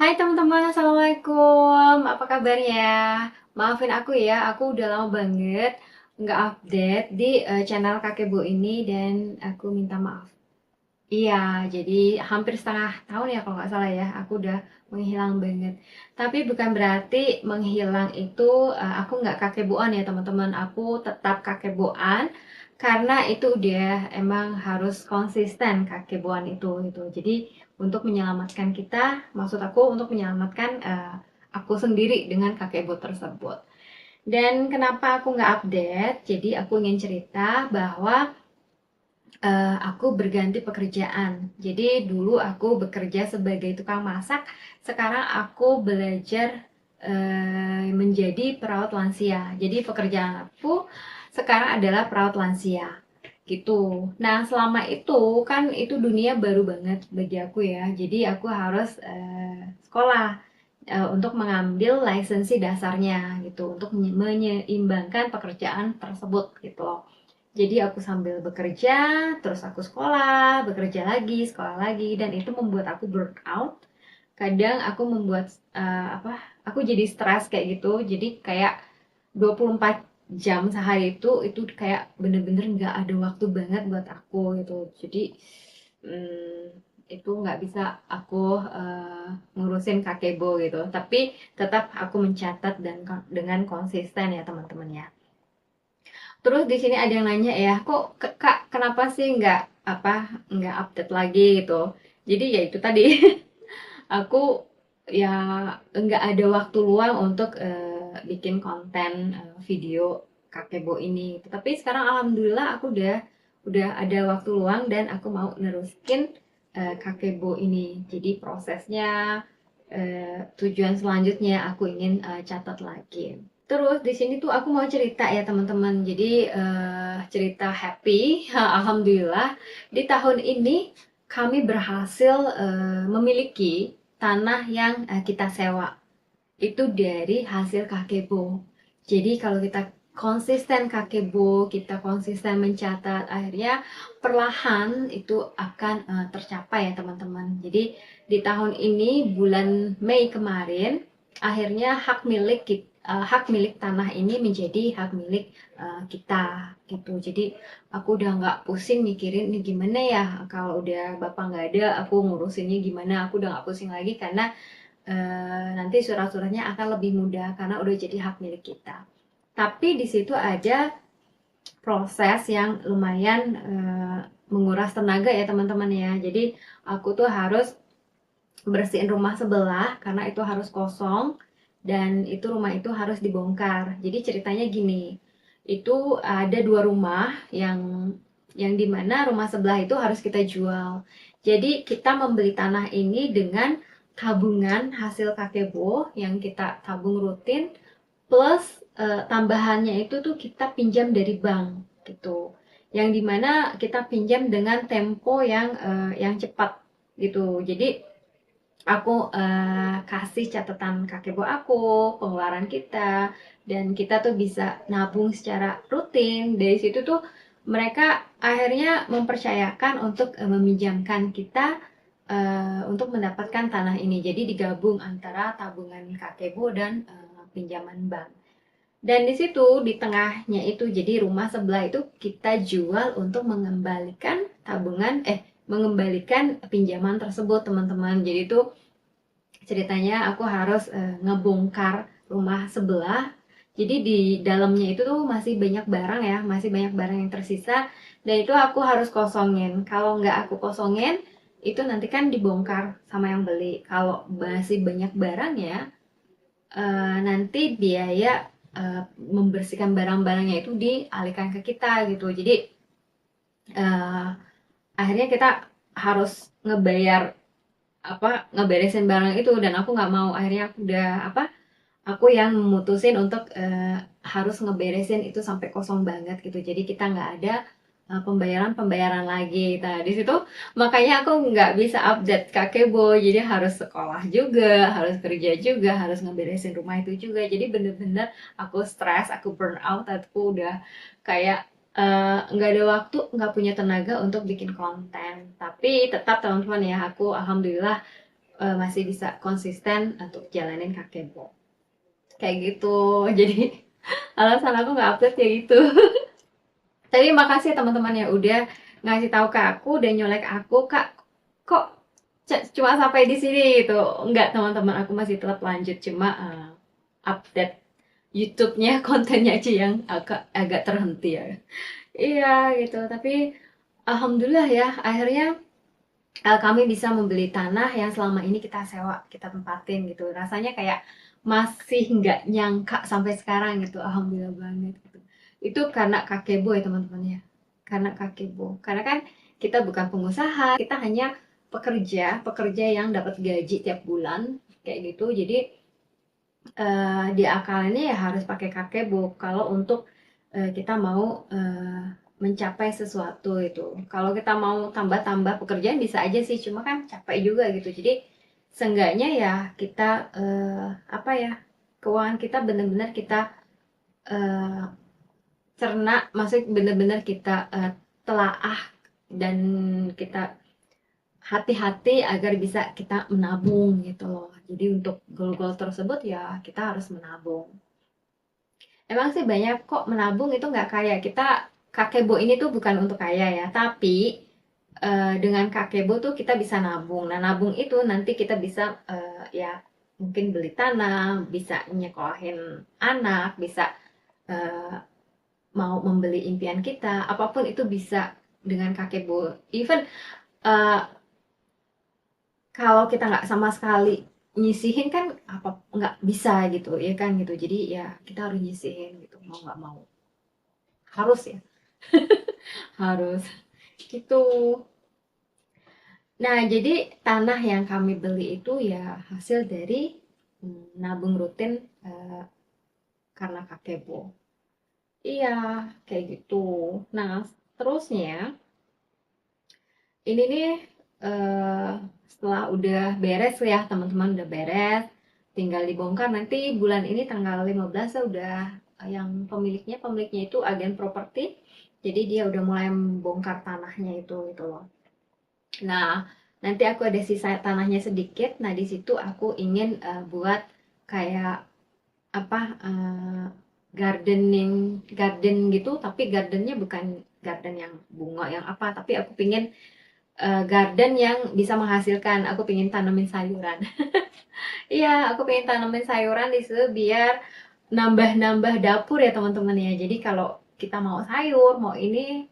Hai teman-teman, Assalamualaikum. Apa kabarnya? Maafin aku ya, aku udah lama banget nggak update di channel Kakebo ini dan aku minta maaf. Iya, jadi hampir setengah tahun ya kalau nggak salah ya, aku udah menghilang banget. Tapi bukan berarti menghilang itu aku nggak kakeboan ya teman-teman. Aku tetap kakeboan karena itu udah emang harus konsisten kakeboan itu gitu. Jadi untuk menyelamatkan kita, maksud aku untuk menyelamatkan aku sendiri dengan kakebo tersebut. Dan kenapa aku nggak update? Jadi aku ingin cerita bahwa aku berganti pekerjaan. Jadi dulu aku bekerja sebagai tukang masak, sekarang aku belajar menjadi perawat lansia. Jadi pekerjaan aku sekarang adalah perawat lansia. Gitu. Nah, selama itu kan itu dunia baru banget bagi aku ya. Jadi aku harus sekolah untuk mengambil lisensi dasarnya gitu untuk menyeimbangkan pekerjaan tersebut gitu loh. Jadi aku sambil bekerja, terus aku sekolah, bekerja lagi, sekolah lagi, dan itu membuat aku burnout. Kadang aku membuat apa? Aku jadi stres kayak gitu. Jadi kayak 24 jam sehari itu kayak bener-bener nggak ada waktu banget buat aku gitu. Jadi hmm, itu nggak bisa aku ngurusin kakebo gitu. Tapi tetap aku mencatat dan dengan konsisten ya teman-teman ya. Terus di sini ada yang nanya ya, kok Kak kenapa sih nggak update lagi gitu. Jadi ya itu tadi aku ya nggak ada waktu luang untuk bikin konten video kakebo ini. Tetapi sekarang alhamdulillah aku udah ada waktu luang dan aku mau neruskin kakebo ini. Jadi prosesnya tujuan selanjutnya aku ingin catat lagi. Terus di sini tuh aku mau cerita ya teman-teman. Jadi cerita happy, alhamdulillah di tahun ini kami berhasil memiliki tanah yang kita sewa. Itu dari hasil kakebo. Jadi kalau kita konsisten kakebo, kita konsisten mencatat, akhirnya perlahan itu akan tercapai ya teman-teman. Jadi di tahun ini bulan Mei kemarin, akhirnya hak milik tanah ini menjadi hak milik kita gitu. Jadi aku udah nggak pusing mikirin ini gimana ya kalau udah bapak nggak ada, aku ngurusinnya gimana. Aku udah nggak pusing lagi karena nanti surat-suratnya akan lebih mudah karena udah jadi hak milik kita. Tapi di situ ada proses yang lumayan menguras tenaga ya teman-teman ya. Jadi aku tuh harus bersihin rumah sebelah karena itu harus kosong dan itu rumah itu harus dibongkar. Jadi ceritanya gini, itu ada dua rumah yang dimana rumah sebelah itu harus kita jual. Jadi kita membeli tanah ini dengan tabungan hasil kakebo yang kita tabung rutin plus tambahannya itu tuh kita pinjam dari bank gitu. Yang dimana kita pinjam dengan tempo yang cepat gitu. Jadi aku kasih catatan kakebo aku, pengeluaran kita, dan kita tuh bisa nabung secara rutin. Dari situ tuh mereka akhirnya mempercayakan untuk meminjamkan kita untuk mendapatkan tanah ini. Jadi digabung antara tabungan kakebo dan pinjaman bank. Dan di situ di tengahnya itu jadi rumah sebelah itu kita jual untuk mengembalikan pinjaman tersebut teman-teman. Jadi itu ceritanya aku harus ngebongkar rumah sebelah. Jadi di dalamnya itu tuh masih banyak barang ya, masih banyak barang yang tersisa dan itu aku harus kosongin. Kalau nggak aku kosongin, itu nanti kan dibongkar sama yang beli. Kalau masih banyak barang ya, nanti biaya membersihkan barang-barangnya itu dialihkan ke kita gitu. Jadi eh, akhirnya kita harus ngebayar ngeberesin barang itu dan aku nggak mau akhirnya aku yang memutusin untuk harus ngeberesin itu sampai kosong banget gitu jadi kita nggak ada pembayaran lagi. Nah di situ makanya aku nggak bisa update kakebo jadi harus sekolah juga harus kerja juga harus ngeberesin rumah itu juga jadi bener-bener aku stres aku burn out aku udah kayak nggak ada waktu nggak punya tenaga untuk bikin konten tapi tetap teman-teman ya aku alhamdulillah masih bisa konsisten untuk jalanin kakebo kayak gitu. Jadi alasan aku nggak update ya gitu. Tapi makasih teman-teman yang udah ngasih tahu ke aku dan nyolek aku, Kak, kok cuma sampai di sini gitu. Enggak, teman-teman, aku masih tetap lanjut, cuma update YouTube-nya kontennya aja yang agak agak terhenti ya. Iya gitu, tapi alhamdulillah ya akhirnya kami bisa membeli tanah yang selama ini kita sewa, kita tempatin gitu. Rasanya kayak masih nggak nyangka sampai sekarang gitu. Alhamdulillah banget gitu. Itu karena kakebo ya teman-teman ya. Karena kakebo. Karena kan kita bukan pengusaha, kita hanya pekerja yang dapat gaji tiap bulan kayak gitu. Jadi diakalinnya ya harus pakai kakebo kalau untuk kita mau mencapai sesuatu itu. Kalau kita mau tambah-tambah pekerjaan bisa aja sih, cuma kan capek juga gitu. Jadi seenggaknya ya kita apa ya, keuangan kita benar-benar kita eh, cerna, maksudnya benar-benar kita telaah dan kita hati-hati agar bisa kita menabung gitu loh. Jadi untuk goal-goal tersebut ya kita harus menabung. Emang sih banyak kok menabung itu nggak kaya. Kita kakebo ini tuh bukan untuk kaya ya, tapi dengan kakebo tuh kita bisa nabung. Nah, nabung itu nanti kita bisa ya mungkin beli tanah, bisa nyekolahin anak, bisa eh, mau membeli impian kita, apapun itu bisa dengan kakebo. Even eh, kalau kita nggak sama sekali nyisihin kan apa nggak bisa gitu ya kan gitu. Jadi ya kita harus nyisihin gitu mau nggak mau. Harus ya, harus gitu. Nah, jadi tanah yang kami beli itu ya hasil dari nabung rutin eh, karena kakebo. Iya, kayak gitu. Nah, terusnya ini nih eh, setelah udah beres ya, teman-teman udah beres, tinggal dibongkar nanti bulan ini tanggal 15 udah yang pemiliknya itu agen properti. Jadi dia udah mulai membongkar tanahnya itu gitu loh. Nah, nanti aku ada sisa tanahnya sedikit. Nah, di situ aku ingin buat kayak apa gardening garden gitu, tapi gardennya bukan garden yang bunga yang apa, tapi aku pingin garden yang bisa menghasilkan. Aku pingin tanamin sayuran. Iya, aku pengen tanamin sayuran di situ biar nambah-nambah dapur ya teman-teman ya. Jadi kalau kita mau sayur, mau ini,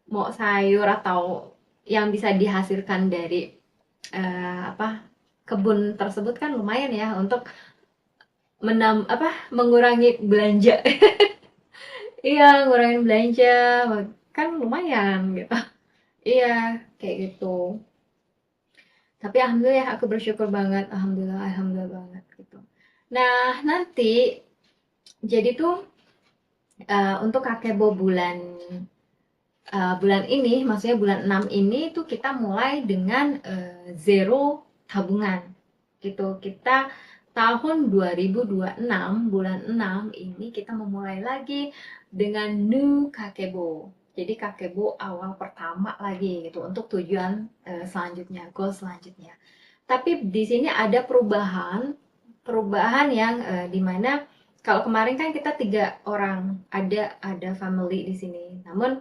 mau sayur atau yang bisa dihasilkan dari apa kebun tersebut kan lumayan ya untuk mengurangi belanja. Iya, ngurangin belanja kan lumayan gitu. Iya, kayak gitu. Tapi alhamdulillah aku bersyukur banget, alhamdulillah, alhamdulillah banget gitu. Nah, nanti jadi tuh untuk kakebo bulan ini, maksudnya bulan 6 ini tuh kita mulai dengan zero tabungan gitu. Kita tahun 2026 bulan 6 ini kita memulai lagi dengan new kakebo. Jadi kakebo awal pertama lagi gitu untuk tujuan selanjutnya, goal selanjutnya. Tapi di sini ada perubahan yang dimana kalau kemarin kan kita 3 orang, ada family di sini. Namun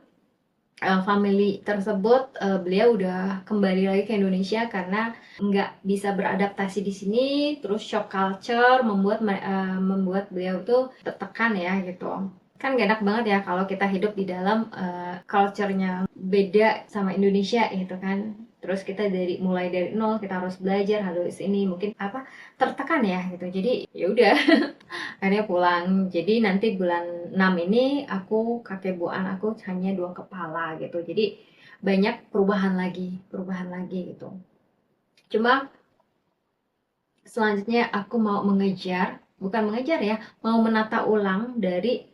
family tersebut beliau udah kembali lagi ke Indonesia karena nggak bisa beradaptasi di sini, terus shock culture membuat beliau tuh tertekan ya gitu. Kan gak enak banget ya kalau kita hidup di dalam culture-nya beda sama Indonesia gitu kan. Terus kita mulai dari nol, kita harus belajar harus ini mungkin apa tertekan ya gitu. Jadi ya udah akhirnya pulang. Jadi nanti bulan 6 ini kakeboan aku hanya 2 kepala gitu. Jadi banyak perubahan lagi gitu. Cuma selanjutnya aku mau bukan mengejar ya, mau menata ulang dari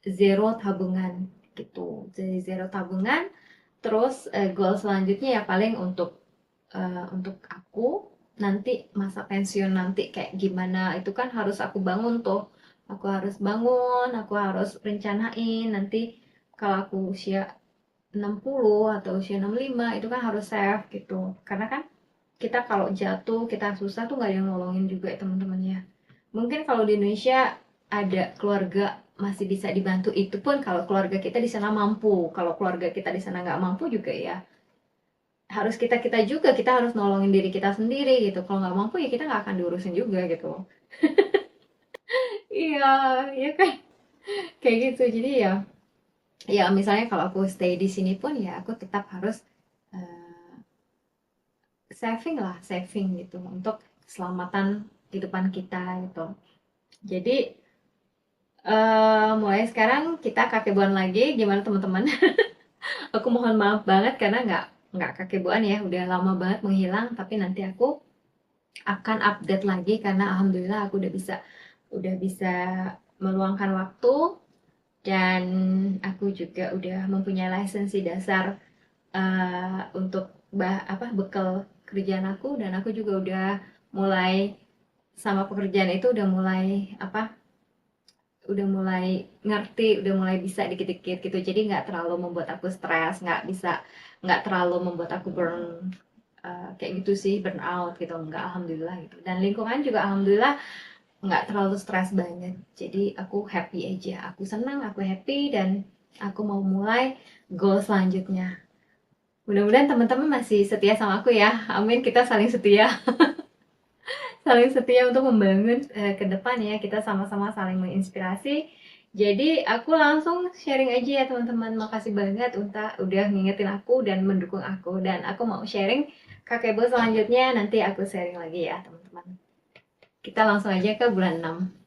zero tabungan gitu. Jadi zero tabungan, terus goal selanjutnya ya paling untuk aku nanti masa pensiun nanti kayak gimana itu kan harus aku bangun tuh. Aku harus rencanain nanti kalau aku usia 60 atau usia 65 itu kan harus save gitu. Karena kan kita kalau jatuh, kita susah tuh nggak ada yang nolongin juga ya teman-teman ya. Mungkin kalau di Indonesia ada keluarga masih bisa dibantu, itu pun kalau keluarga kita di sana mampu. Kalau keluarga kita di sana nggak mampu juga ya, harus kita kita juga, kita harus nolongin diri kita sendiri gitu. Kalau nggak mampu ya kita nggak akan diurusin juga gitu. Iya, ya kan, kayak gitu. Jadi ya, ya misalnya kalau aku stay di sini pun ya aku tetap harus eh, saving lah, saving gitu untuk keselamatan kehidupan kita gitu. Jadi mulai sekarang kita kakeboan lagi, gimana teman-teman? Aku mohon maaf banget karena nggak kakeboan ya, udah lama banget menghilang. Tapi nanti aku akan update lagi karena alhamdulillah aku udah bisa meluangkan waktu, dan aku juga udah mempunyai lisensi dasar untuk bekal kerjaan aku, dan aku juga udah mulai sama pekerjaan itu udah mulai ngerti, udah mulai bisa dikit-dikit gitu. Jadi nggak terlalu membuat aku stres, nggak terlalu membuat aku kayak gitu sih, burn out gitu, nggak, alhamdulillah gitu. Dan lingkungan juga alhamdulillah nggak terlalu stres banget. Jadi aku happy aja, aku senang, aku happy, dan aku mau mulai goal selanjutnya. Mudah-mudahan teman-teman masih setia sama aku ya. Amin, kita saling setia. Saling setia untuk membangun ke depan ya. Kita sama-sama saling menginspirasi. Jadi aku langsung sharing aja ya teman-teman. Makasih banget udah ngingetin aku dan mendukung aku. Dan aku mau sharing kakebo selanjutnya. Nanti aku sharing lagi ya teman-teman. Kita langsung aja ke bulan 6.